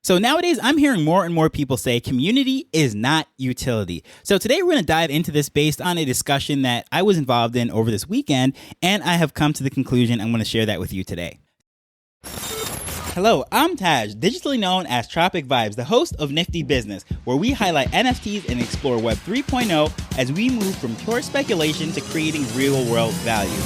So nowadays, I'm hearing more and more people say community is not utility. So today we're going to dive into this based on a discussion that I was involved in over this weekend, and I have come to the conclusion I'm going to share that with you today. Hello, I'm Taj, digitally known as Tropic Vibes, the host of Nifty Business, where we highlight NFTs and explore Web 3.0 as we move from pure speculation to creating real-world value.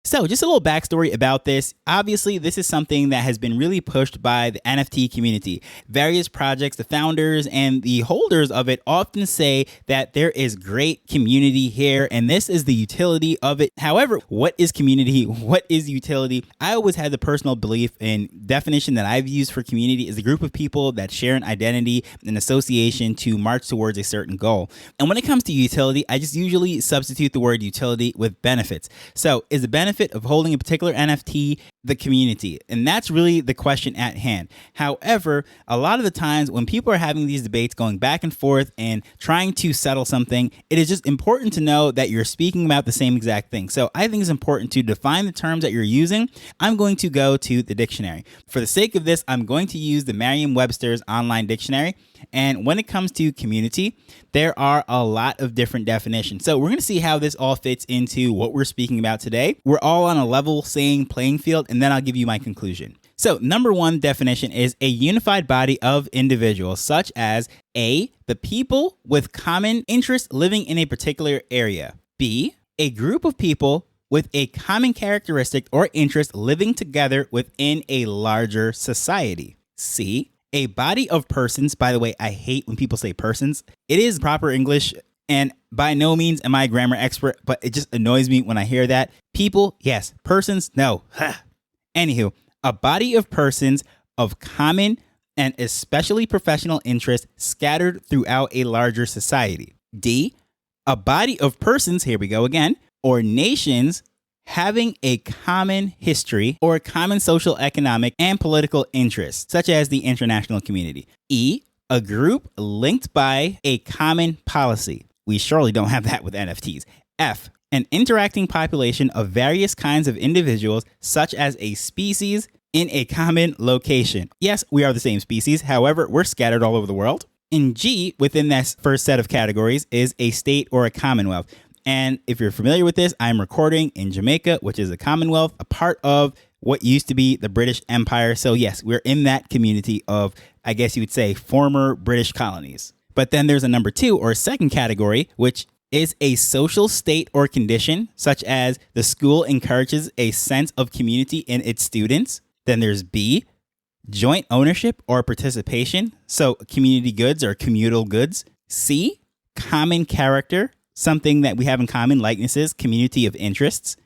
So just a little backstory about this. Obviously, this is something that has been really pushed by the NFT community. Various projects, the founders and the holders of it often say that there is great community here, and this is the utility of it. However, what is community? What is utility? I always had the personal belief and definition that I've used for community is a group of people that share an identity and association to march towards a certain goal. And when it comes to utility, I just usually substitute the word utility with benefits. So is the benefit of holding a particular NFT the community? And that's really the question at hand. However, a lot of the times when people are having these debates going back and forth and trying to settle something, it is just important to know that you're speaking about the same exact thing. So I think it's important to define the terms that you're using. I'm going to go to the dictionary. For the sake of this, I'm going to use the Merriam-Webster's online dictionary. And when it comes to community, there are a lot of different definitions. So we're going to see how this all fits into what we're speaking about today. We're all on a level same playing field, and then I'll give you my conclusion. So number one definition is a unified body of individuals, such as A, the people with common interests living in a particular area. B, a group of people with a common characteristic or interest living together within a larger society. C, a body of persons. By the way, I hate when people say persons. It is proper English, and by no means am I a grammar expert, but it just annoys me when I hear that. People, yes. Persons, no. Anywho, a body of persons of common and especially professional interest scattered throughout a larger society. D, a body of persons, here we go again, or nations having a common history or common social, economic, and political interests, such as the international community. E, a group linked by a common policy. We surely don't have that with NFTs. F, an interacting population of various kinds of individuals, such as a species in a common location. Yes, we are the same species. However, we're scattered all over the world. And G, within that first set of categories, is a state or a commonwealth. And if you're familiar with this, I'm recording in Jamaica, which is a commonwealth, a part of what used to be the British Empire. So yes, we're in that community of, I guess you would say, former British colonies. But then there's a number two or second category, which is a social state or condition, such as the school encourages a sense of community in its students. Then there's B, joint ownership or participation. So community goods or communal goods. C, common character, something that we have in common, likenesses, community of interests.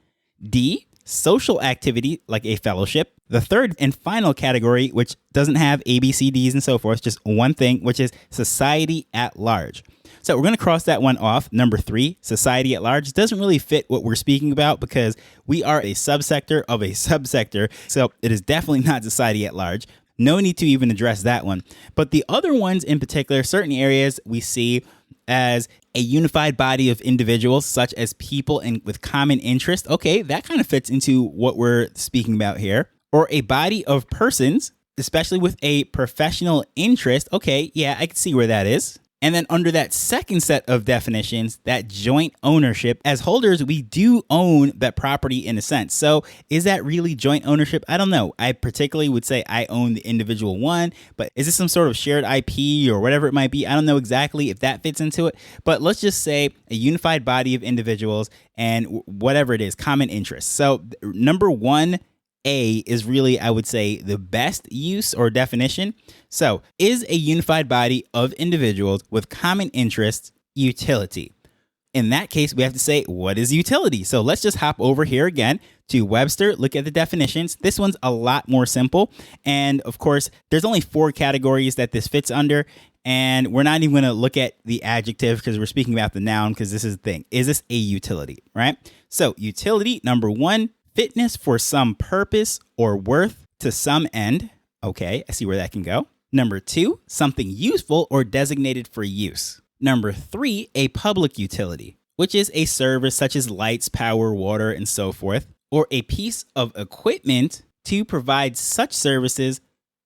D, social activity, like a fellowship. The third and final category, which doesn't have A, B, C, Ds, and so forth, just one thing, which is society at large. So we're going to cross that one off. Number three, society at large, doesn't really fit what we're speaking about because we are a subsector of a subsector. So it is definitely not society at large. No need to even address that one. But the other ones in particular, certain areas we see as a unified body of individuals, such as people with common interest. Okay, that kind of fits into what we're speaking about here. Or a body of persons, especially with a professional interest. Okay, yeah, I can see where that is. And then under that second set of definitions, that joint ownership, as holders, we do own that property in a sense. So is that really joint ownership? I don't know. I particularly would say I own the individual one, but is this some sort of shared IP or whatever it might be? I don't know exactly if that fits into it, but let's just say a unified body of individuals and whatever it is, common interests. So number one, A is really, I would say, the best use or definition. So, is a unified body of individuals with common interests utility? In that case, we have to say, what is utility? So let's just hop over here again to Webster, look at the definitions. This one's a lot more simple. And of course, there's only 4 categories that this fits under. And we're not even going to look at the adjective because we're speaking about the noun because this is the thing. Is this a utility, right? So utility, number 1, fitness for some purpose or worth to some end. Okay, I see where that can go. Number 2, something useful or designated for use. Number 3, a public utility. which is a service such as lights, power, water, and so forth, or a piece of equipment to provide such services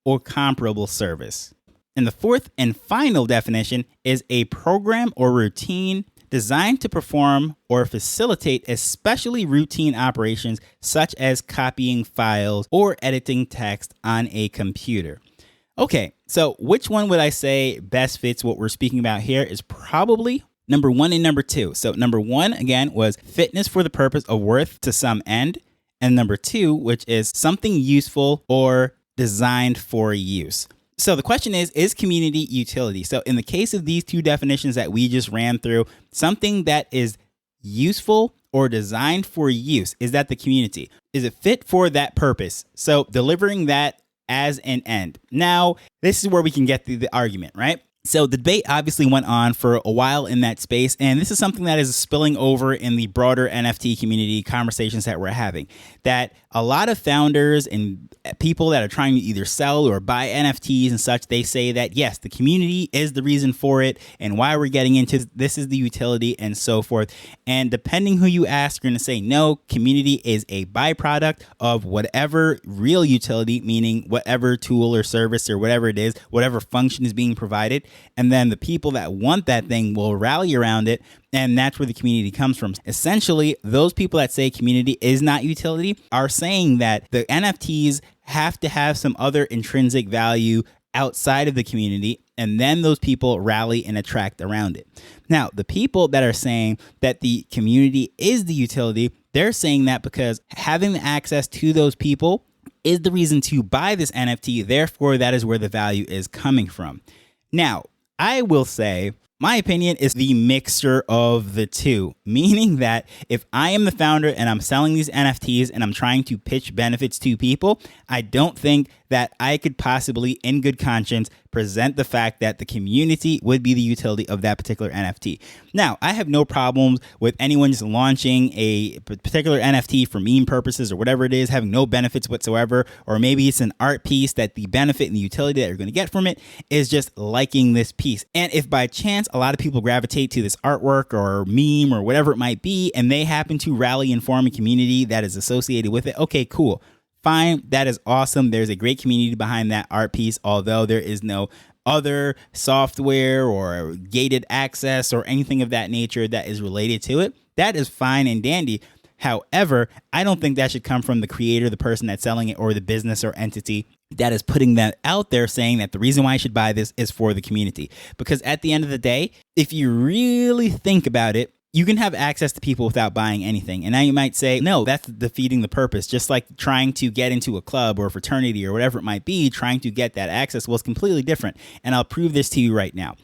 or comparable service. And the fourth and final definition is a program or routine designed to perform or facilitate especially routine operations such as copying files or editing text on a computer. Okay, so which one would I say best fits what we're speaking about here is probably number 1 and number 2. So number 1, again, was fitness for the purpose of worth to some end. And number 2, which is something useful or designed for use. So the question is community utility? So in the case of these two definitions that we just ran through, something that is useful or designed for use, is that the community? Is it fit for that purpose? So delivering that as an end. Now, this is where we can get the argument, right? So the debate obviously went on for a while in that space, and this is something that is spilling over in the broader NFT community conversations that we're having, that a lot of founders and people that are trying to either sell or buy NFTs and such, they say that, yes, the community is the reason for it and why we're getting into this is the utility and so forth. And depending who you ask, you're going to say, no, community is a byproduct of whatever real utility, meaning whatever tool or service or whatever it is, whatever function is being provided. And then the people that want that thing will rally around it. And that's where the community comes from. Essentially, those people that say community is not utility are saying that the NFTs have to have some other intrinsic value outside of the community, and then those people rally and attract around it. Now, the people that are saying that the community is the utility, they're saying that because having the access to those people is the reason to buy this NFT. Therefore, that is where the value is coming from. Now, I will say my opinion is the mixture of the two, meaning that if I am the founder and I'm selling these NFTs and I'm trying to pitch benefits to people, I don't think that I could possibly, in good conscience, present the fact that the community would be the utility of that particular NFT. Now, I have no problems with anyone just launching a particular NFT for meme purposes or whatever it is, having no benefits whatsoever, or maybe it's an art piece that the benefit and the utility that you're going to get from it is just liking this piece. And if by chance a lot of people gravitate to this artwork or meme or whatever it might be, and they happen to rally and form a community that is associated with it, okay, cool. Fine, that is awesome. There's a great community behind that art piece, although there is no other software or gated access or anything of that nature that is related to it. That is fine and dandy. However, I don't think that should come from the creator, the person that's selling it, or the business or entity that is putting that out there saying that the reason why I should buy this is for the community. Because at the end of the day, if you really think about it, you can have access to people without buying anything. And now you might say, no, that's defeating the purpose. Just like trying to get into a club or a fraternity or whatever it might be, trying to get that access was completely different. And I'll prove this to you right now.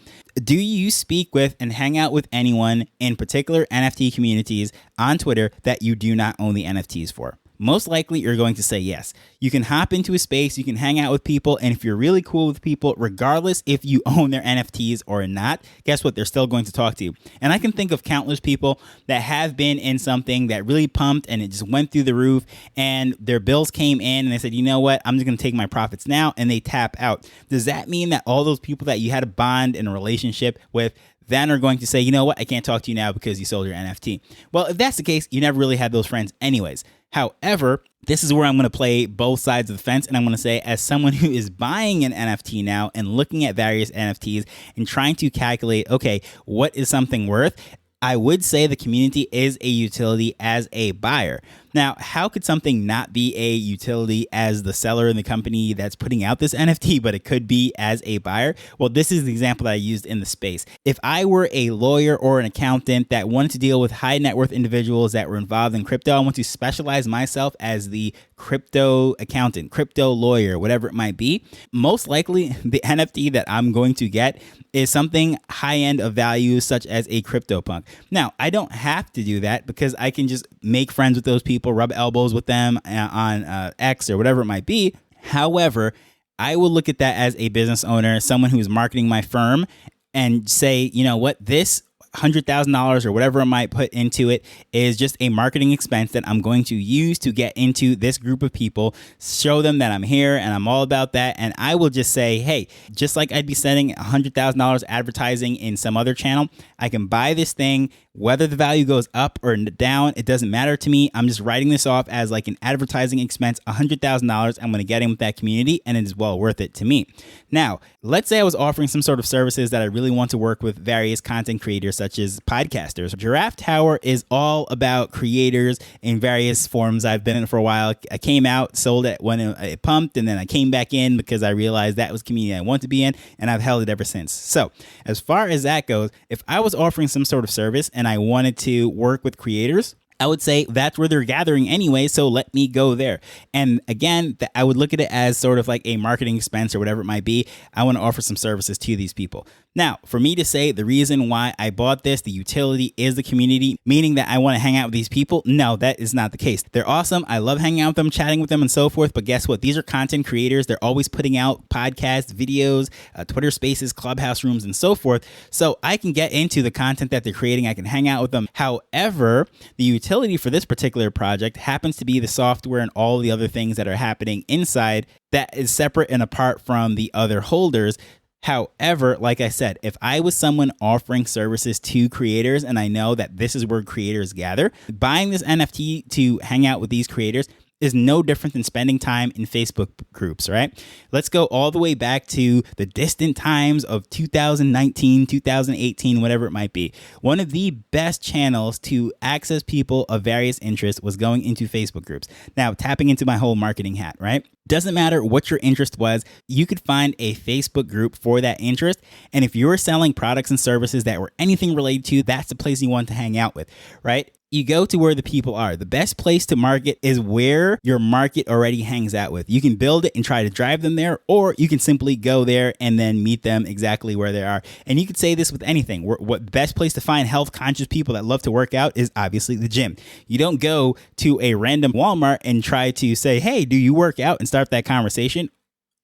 Do you speak with and hang out with anyone in particular NFT communities on Twitter that you do not own the NFTs for? Most likely you're going to say yes. You can hop into a space, you can hang out with people, and if you're really cool with people, regardless if you own their NFTs or not, guess what? They're still going to talk to you. And I can think of countless people that have been in something that really pumped and it just went through the roof and their bills came in and they said, you know what? I'm just going to take my profits now, and they tap out. Does that mean that all those people that you had a bond and a relationship with then are going to say, you know what? I can't talk to you now because you sold your NFT. Well, if that's the case, you never really had those friends anyways. However, this is where I'm going to play both sides of the fence, and I'm going to say, as someone who is buying an NFT now and looking at various NFTs and trying to calculate, okay, what is something worth? I would say the community is a utility as a buyer. Now, how could something not be a utility as the seller in the company that's putting out this NFT, but it could be as a buyer? Well, this is the example that I used in the space. If I were a lawyer or an accountant that wanted to deal with high net worth individuals that were involved in crypto, I want to specialize myself as the crypto accountant, crypto lawyer, whatever it might be. Most likely, the NFT that I'm going to get is something high end of value, such as a CryptoPunk. Now, I don't have to do that because I can just make friends with those people, rub elbows with them on X or whatever it might be. However, I will look at that as a business owner, someone who's marketing my firm, and say, you know what, this $100,000 or whatever I might put into it is just a marketing expense that I'm going to use to get into this group of people, show them that I'm here and I'm all about that. And I will just say, hey, just like I'd be spending $100,000 advertising in some other channel, I can buy this thing. Whether the value goes up or down, it doesn't matter to me. I'm just writing this off as like an advertising expense, $100,000. I'm going to get in with that community, and it is well worth it to me. Now, let's say I was offering some sort of services that I really want to work with various content creators, such as podcasters. Giraffe Tower is all about creators in various forms. I've been in it for a while. I came out, sold it when it pumped, and then I came back in because I realized that was community I want to be in, and I've held it ever since. So as far as that goes, if I was offering some sort of service and I wanted to work with creators, I would say that's where they're gathering anyway, so let me go there. And again, I would look at it as sort of like a marketing expense or whatever it might be. I want to offer some services to these people. Now, for me to say the reason why I bought this, the utility is the community, meaning that I want to hang out with these people. No, that is not the case. They're awesome. I love hanging out with them, chatting with them and so forth. But guess what? These are content creators. They're always putting out podcasts, videos, Twitter spaces, clubhouse rooms, and so forth. So I can get into the content that they're creating. I can hang out with them. However, the utility for this particular project happens to be the software and all the other things that are happening inside that is separate and apart from the other holders. However, like I said, if I was someone offering services to creators and I know that this is where creators gather, buying this NFT to hang out with these creators is no different than spending time in Facebook groups, right? Let's go all the way back to the distant times of 2019, 2018, whatever it might be. One of the best channels to access people of various interests was going into Facebook groups. Now, tapping into my whole marketing hat, right? Doesn't matter what your interest was, you could find a Facebook group for that interest. And if you're selling products and services that were anything related to, that's the place you want to hang out with, right? You go to where the people are. The best place to market is where your market already hangs out with. You can build it and try to drive them there, or you can simply go there and then meet them exactly where they are. And you could say this with anything. What best place to find health conscious people that love to work out is obviously the gym. You don't go to a random Walmart and try to say, hey, do you work out, and start that conversation.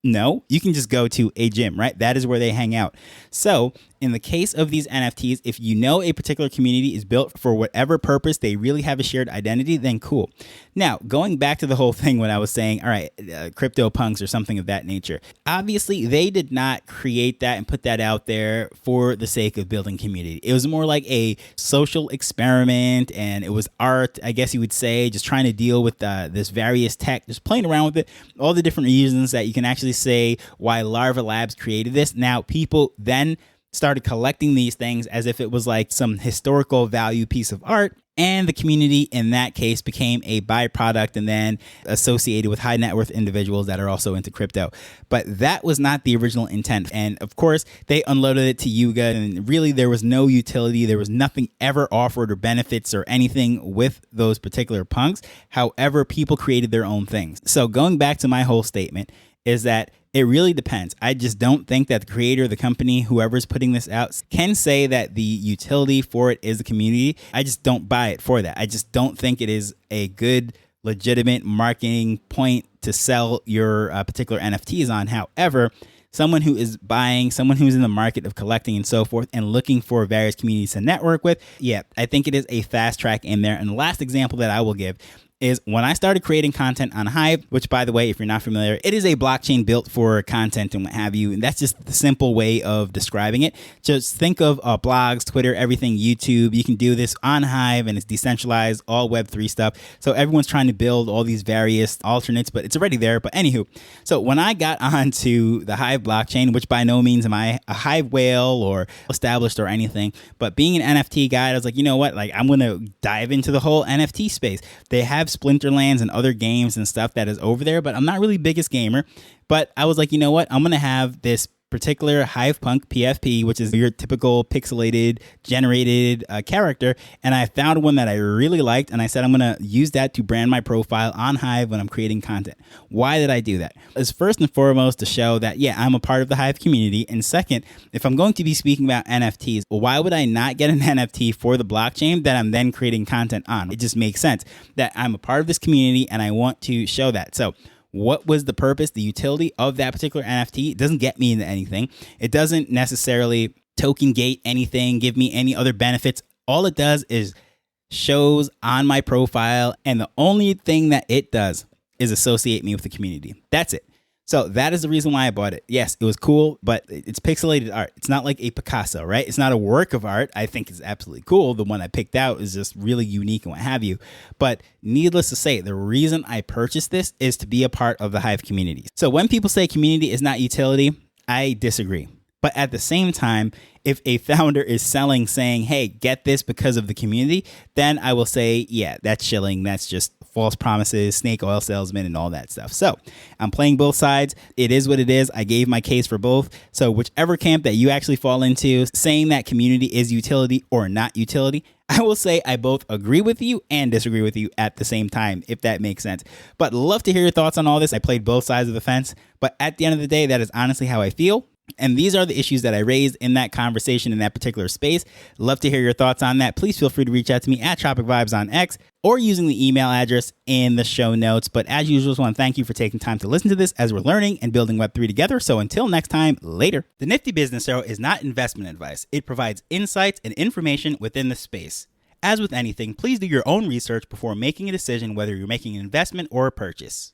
No, you can just go to a gym, right? That is where they hang out. So in the case of these NFTs, if you know a particular community is built for whatever purpose, they really have a shared identity, then cool. Now, going back to the whole thing when I was saying, all right, crypto punks or something of that nature, obviously they did not create that and put that out there for the sake of building community. It was more like a social experiment, and it was art, I guess you would say, just trying to deal with this various tech, just playing around with it, all the different reasons that you can actually say why Larva Labs created this. Now, people then started collecting these things as if it was like some historical value piece of art. And the community in that case became a byproduct and then associated with high net worth individuals that are also into crypto. But that was not the original intent. And of course, they unloaded it to Yuga, and really there was no utility. There was nothing ever offered or benefits or anything with those particular punks. However, people created their own things. So going back to my whole statement is that it really depends. I just don't think that the creator, the company, whoever's putting this out can say that the utility for it is the community. I just don't buy it for that. I just don't think it is a good, legitimate marketing point to sell your particular NFTs on. However, someone who is buying, someone who's in the market of collecting and so forth and looking for various communities to network with, yeah, I think it is a fast track in there. And the last example that I will give is when I started creating content on Hive, which, by the way, if you're not familiar, it is a blockchain built for content and what have you. And that's just the simple way of describing it. Just think of blogs, Twitter, everything, YouTube. You can do this on Hive, and it's decentralized, all Web3 stuff. So everyone's trying to build all these various alternates, but it's already there. But anywho, so when I got onto the Hive blockchain, which by no means am I a Hive whale or established or anything, but being an NFT guy, I was like, you know what? Like, I'm going to dive into the whole NFT space. They have Splinterlands and other games and stuff that is over there, but I'm not really biggest gamer. But I was like, you know what? I'm going to have this particular Hivepunk PFP, which is your typical pixelated generated character. And I found one that I really liked. And I said, I'm going to use that to brand my profile on Hive when I'm creating content. Why did I do that? It's first and foremost to show that, yeah, I'm a part of the Hive community. And second, if I'm going to be speaking about NFTs, why would I not get an NFT for the blockchain that I'm then creating content on? It just makes sense that I'm a part of this community and I want to show that. So what was the purpose, the utility of that particular NFT? It doesn't get me into anything. It doesn't necessarily token gate anything, give me any other benefits. All it does is shows on my profile, and the only thing that it does is associate me with the community. That's it. So that is the reason why I bought it. Yes, it was cool, but it's pixelated art. It's not like a Picasso, right? It's not a work of art. I think it's absolutely cool. The one I picked out is just really unique and what have you. But needless to say, the reason I purchased this is to be a part of the Hive community. So when people say community is not utility, I disagree. But at the same time, if a founder is selling saying, hey, get this because of the community, then I will say, yeah, that's shilling. That's just false promises, snake oil salesman, and all that stuff. So I'm playing both sides. It is what it is. I gave my case for both. So whichever camp that you actually fall into, saying that community is utility or not utility, I will say I both agree with you and disagree with you at the same time, if that makes sense. But love to hear your thoughts on all this. I played both sides of the fence. But at the end of the day, that is honestly how I feel. And these are the issues that I raised in that conversation in that particular space. Love to hear your thoughts on that. Please feel free to reach out to me at Tropic Vibes on X or using the email address in the show notes. But as usual, I just want to thank you for taking time to listen to this as we're learning and building Web3 together. So until next time, later. The Nifty Business Arrow is not investment advice. It provides insights and information within the space. As with anything, please do your own research before making a decision whether you're making an investment or a purchase.